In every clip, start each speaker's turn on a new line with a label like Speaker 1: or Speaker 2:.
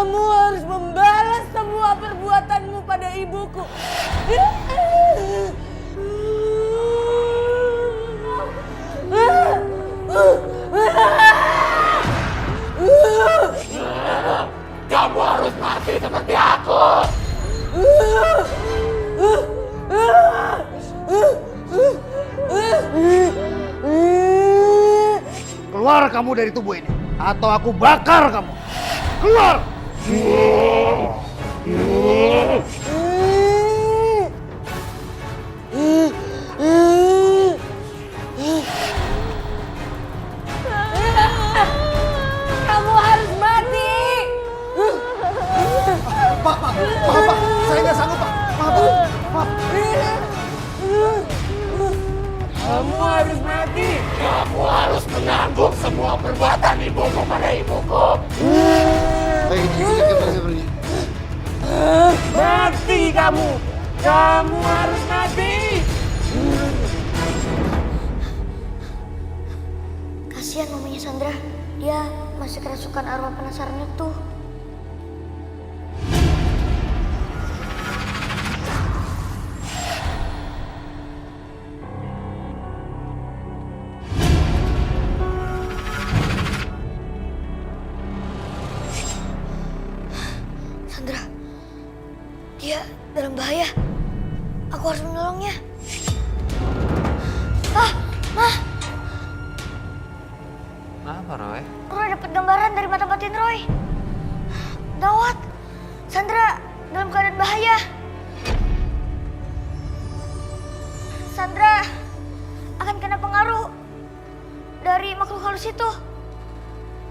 Speaker 1: Kamu harus membalas semua perbuatanmu pada ibuku.
Speaker 2: Kamu harus mati seperti aku.
Speaker 3: Keluar kamu dari tubuh ini, atau aku bakar kamu. Keluar!
Speaker 1: Kamu harus mati.
Speaker 3: Pak, saya nggak sanggup, Pak. Pak.
Speaker 1: Kamu harus mati.
Speaker 2: Kamu harus menanggung semua perbuatan ibumu pada ibuku.
Speaker 1: Mati kamu. Kamu harus mati.
Speaker 4: Kasihan mamanya Sandra, dia masih kerasukan arwah penasaran itu. Sandra, dia dalam bahaya. Aku harus menolongnya. Ma!
Speaker 5: Apa, Roy?
Speaker 4: Roy dapat gambaran dari mata batin Roy. Gawat, Sandra dalam keadaan bahaya. Sandra akan kena pengaruh dari makhluk halus itu.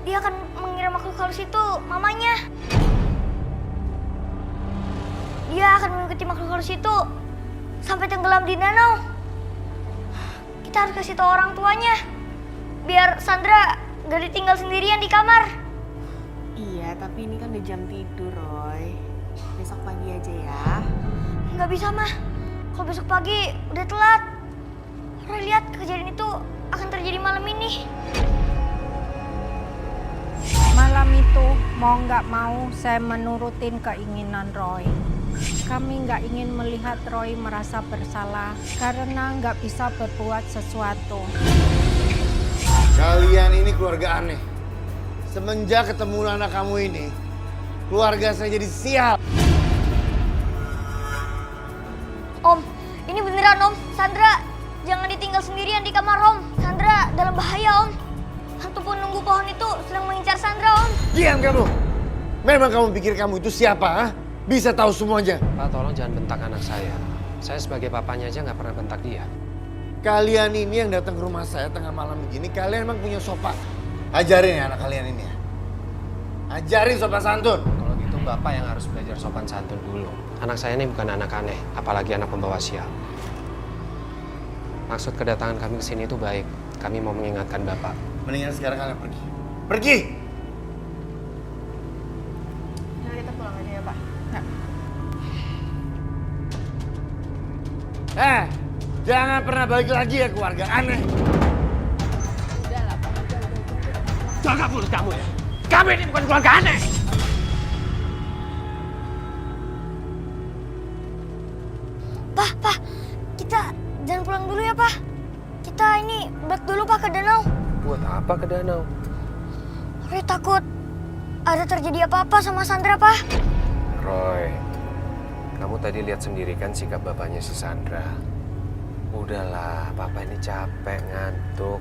Speaker 4: Dia akan mengira makhluk halus itu mamanya. Dia akan mengikuti makhluk halus itu sampai tenggelam di danau. Kita harus kasih tahu orang tuanya, biar Sandra gak ditinggal sendirian di kamar.
Speaker 6: Iya, tapi ini kan udah jam tidur, Roy. Besok pagi aja ya.
Speaker 4: Nggak bisa, Mah. Kalau besok pagi udah telat. Roy lihat kejadian itu akan terjadi malam ini.
Speaker 7: Malam itu mau nggak mau saya menurutin keinginan Roy. Kami nggak ingin melihat Roy merasa bersalah karena nggak bisa berbuat sesuatu.
Speaker 3: Kalian ini keluarga aneh. Semenjak ketemu anak kamu ini, keluarga saya jadi sial.
Speaker 4: Om, ini beneran Om. Sandra jangan ditinggal sendirian di kamar Om. Sandra dalam bahaya Om. Hantu penunggu pohon itu sedang mengincar Sandra Om.
Speaker 3: Diam kamu. Memang kamu pikir kamu itu siapa? Ha? Bisa tahu semuanya.
Speaker 5: Pak, tolong jangan bentak anak saya. Saya sebagai papanya aja nggak pernah bentak dia.
Speaker 3: Kalian ini yang datang ke rumah saya tengah malam begini, kalian emang punya sopan. Ajarin ya anak kalian ini ya. Ajarin sopan santun.
Speaker 5: Kalau gitu Bapak yang harus belajar sopan santun dulu. Anak saya ini bukan anak aneh, apalagi anak pembawa sial. Maksud kedatangan kami ke sini itu baik. Kami mau mengingatkan Bapak.
Speaker 3: Mendingan sekarang kalian pergi. Pergi!
Speaker 6: Nah, kita pulang aja ya, Pak.
Speaker 3: Jangan pernah balik lagi ya keluarga aneh.
Speaker 2: Jaga mulut kamu ya. Kami ini bukan keluarga aneh.
Speaker 4: Pak, kita jangan pulang dulu ya, Pak. Kita ini balik dulu, Pak, ke danau.
Speaker 5: Buat apa ke danau?
Speaker 4: Roy takut ada terjadi apa-apa sama Sandra, Pak.
Speaker 5: Roy, kamu tadi lihat sendiri kan sikap bapaknya si Sandra. Udahlah, Papa ini capek, ngantuk.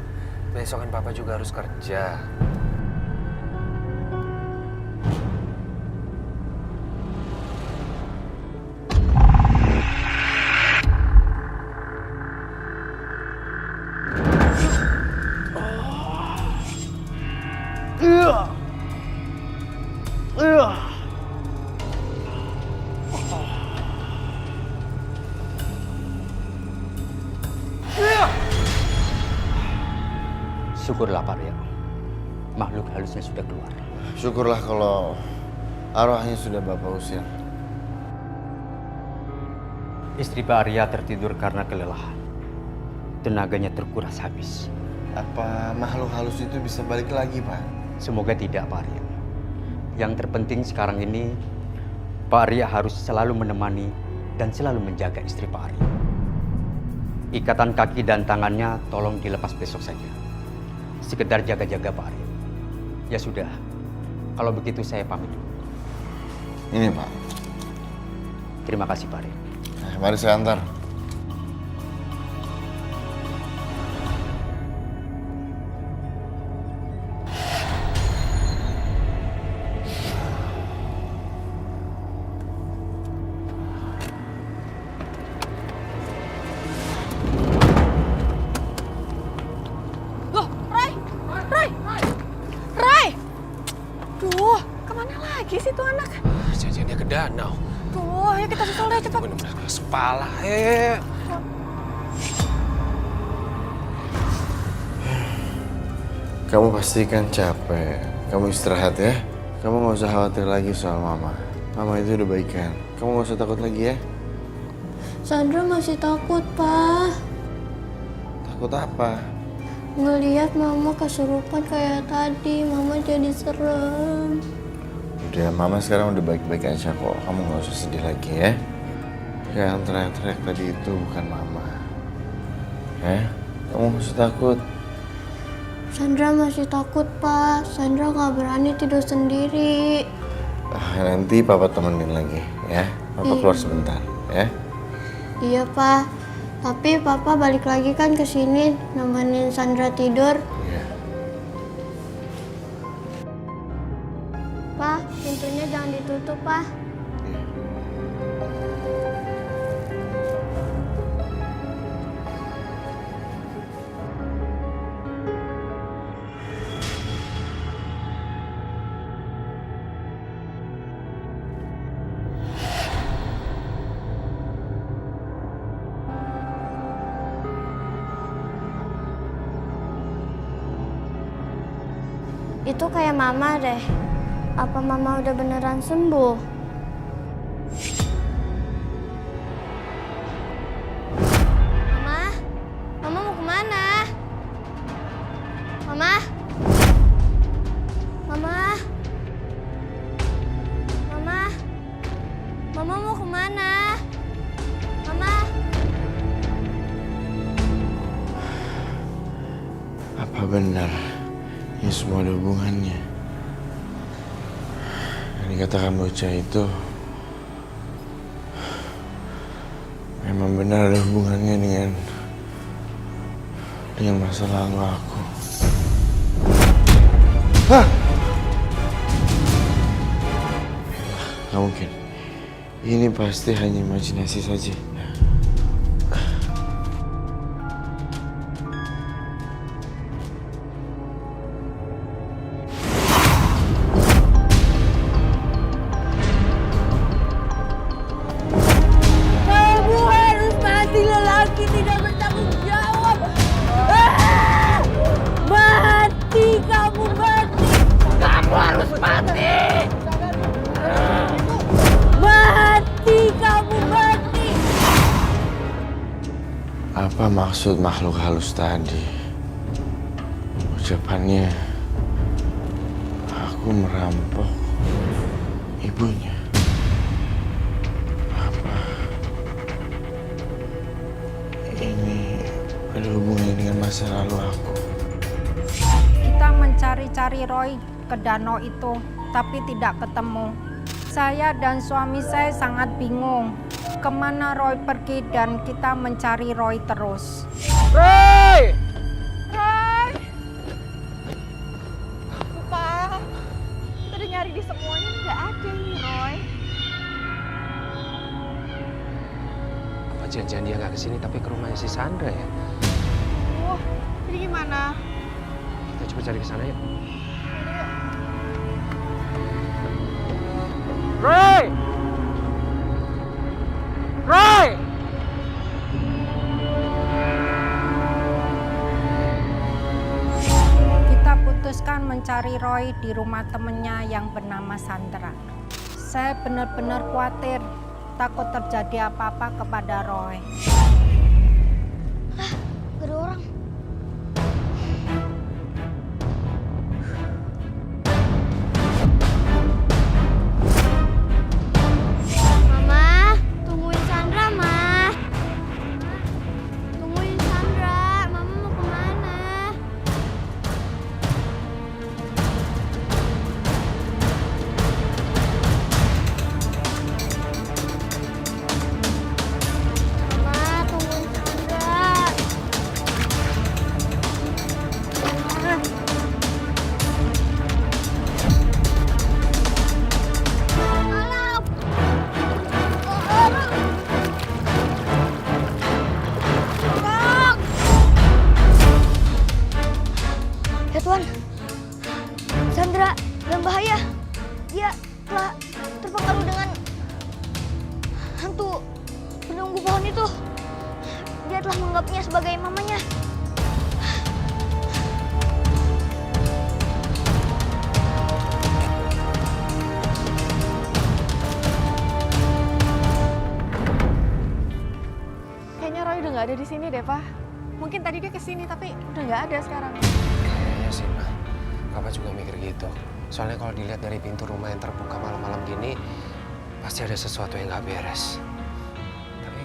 Speaker 5: Besok kan Papa juga harus kerja.
Speaker 8: Syukurlah Pak Rya, makhluk halusnya sudah keluar.
Speaker 3: Syukurlah kalau arwahnya sudah Bapak usir.
Speaker 8: Istri Pak Arya tertidur karena kelelahan. Tenaganya terkuras habis.
Speaker 3: Apa makhluk halus itu bisa balik lagi, Pak?
Speaker 8: Semoga tidak Pak Arya. Yang terpenting sekarang ini, Pak Arya harus selalu menemani dan selalu menjaga istri Pak Arya. Ikatan kaki dan tangannya tolong dilepas besok saja. Sekedar jaga-jaga Pak Arya. Ya sudah, kalau begitu saya pamit dulu.
Speaker 3: Ini Pak.
Speaker 8: Terima kasih Pak Arya.
Speaker 3: Mari saya antar.
Speaker 6: Loh, Roy! Roy! Roy! Duh, kemana lagi sih tuh anak?
Speaker 5: Jangan dia ke danau.
Speaker 6: Tuh, ayo kita susul deh cepat.
Speaker 5: Bener-bener keras kepala.
Speaker 3: Kamu pasti kan capek. Kamu istirahat ya. Kamu nggak usah khawatir lagi soal mama. Mama itu udah baikan. Kamu nggak usah takut lagi ya.
Speaker 9: Sandra masih takut, Pak.
Speaker 3: Takut apa?
Speaker 9: Ngeliat mama kesurupan kayak tadi, mama jadi serem.
Speaker 3: Udah, mama sekarang udah baik-baik aja kok. Kamu nggak usah sedih lagi ya. Yang teriak-teriak tadi itu bukan mama. Ya, kamu nggak usah takut.
Speaker 9: Sandra masih takut, Pak. Sandra nggak berani tidur sendiri.
Speaker 3: Nanti papa temenin lagi ya. Papa keluar sebentar ya.
Speaker 9: Iya, Pak. Tapi Papa balik lagi kan ke sini nemenin Sandra tidur.
Speaker 3: Iya.
Speaker 9: Pak, pintunya jangan ditutup, Pak. Itu kayak mama deh. Apa mama udah beneran sembuh? Mama? Mama mau kemana? Mama? Mama? Mama? Mama mau kemana? Mama?
Speaker 3: Apa benar ini semua ada hubungannya? Yang dikatakan bocah itu memang benar ada hubungannya dengan masa lalu aku. Hah? Gak mungkin. Ini pasti hanya imajinasi saja.
Speaker 1: Kamu harus mati, lelaki tidak bertanggung jawab. Ah! Mati, kamu mati.
Speaker 2: Kamu harus mati.
Speaker 1: Mati, kamu mati.
Speaker 3: Apa maksud makhluk halus tadi? Ucapannya, aku merampok ibunya. Apa ini ada hubungannya dengan masa lalu aku?
Speaker 7: Kita mencari-cari Roy ke danau itu, tapi tidak ketemu. Saya dan suami saya sangat bingung kemana Roy pergi dan kita mencari Roy terus.
Speaker 5: Roy!
Speaker 6: Roy! Lupa. Kita udah nyari di semuanya, nggak ada ini, Roy.
Speaker 5: Apa janjian dia nggak kesini tapi ke rumahnya si Sandra ya?
Speaker 6: Jadi gimana?
Speaker 5: Kita coba cari ke sana yuk. Roy! Roy!
Speaker 7: Kita putuskan mencari Roy di rumah temennya yang bernama Sandra. Saya benar-benar khawatir, takut terjadi apa-apa kepada Roy.
Speaker 9: Gak ada orang.
Speaker 4: terpengaruh dengan hantu penunggu pohon itu. Dia telah menganggapnya sebagai mamanya.
Speaker 6: Kayaknya Roy udah nggak ada di sini deh, Pak. Mungkin tadi dia kesini tapi udah nggak ada sekarang.
Speaker 5: Kayaknya sih, Ma. Papa juga mikir gitu. Soalnya kalau dilihat dari pintu rumah yang terbuka malam-malam gini, pasti ada sesuatu yang nggak beres. Tapi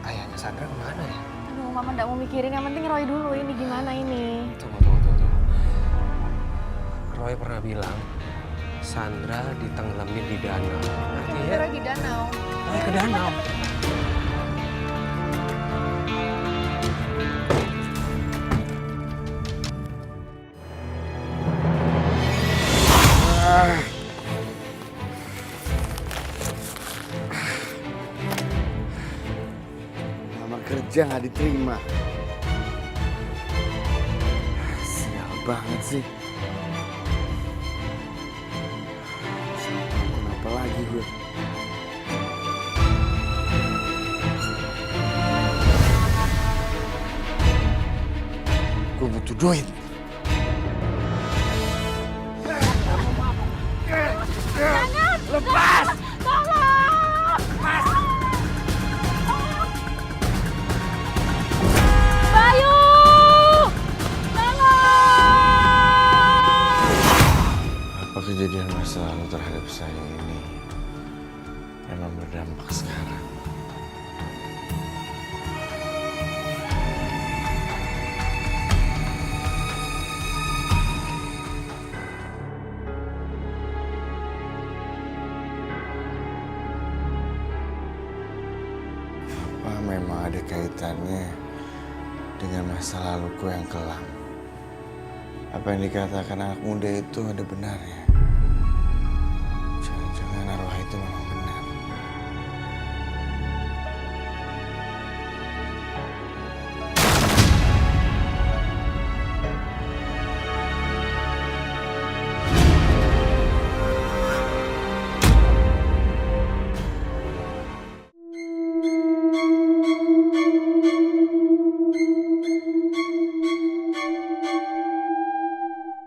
Speaker 5: ayahnya Sandra kemana ya?
Speaker 6: Aduh, Mama nggak mau mikirin. Yang penting Roy dulu. Ini gimana ini?
Speaker 5: Tunggu. Roy pernah bilang Sandra ditenggelamin di danau. Artinya
Speaker 6: Roy di danau.
Speaker 5: Roy ke danau.
Speaker 3: Lamar kerja nggak diterima. Sial banget sih. Kenapa lagi gue? Gue butuh duit. Apa kejadian masa lalu terhadap saya ini memang berdampak sekarang? Apa memang ada kaitannya dengan masa laluku yang kelam? Apa yang dikatakan anak muda itu ada benarnya? Jangan-jangan arwah itu memang benar.